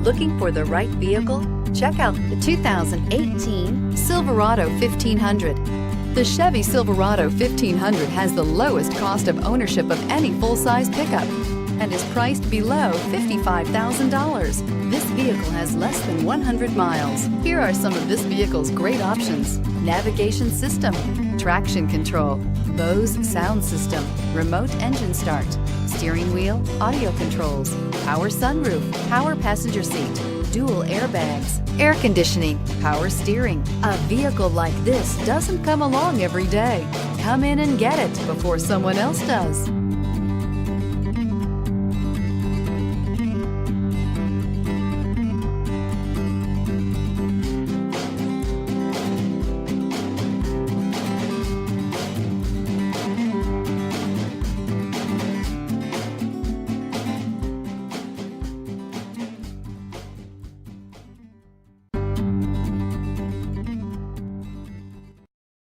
Looking for the right vehicle? Check out the 2018 Silverado 1500. The Chevy Silverado 1500 has the lowest cost of ownership of any full-size pickup and is priced below $55,000. This vehicle has less than 100 miles. Here are some of this vehicle's great options: navigation system, traction control, Bose sound system, remote engine start, steering wheel audio controls, power sunroof, power passenger seat, dual airbags, air conditioning, power steering. A vehicle like this doesn't come along every day. Come in and get it before someone else does.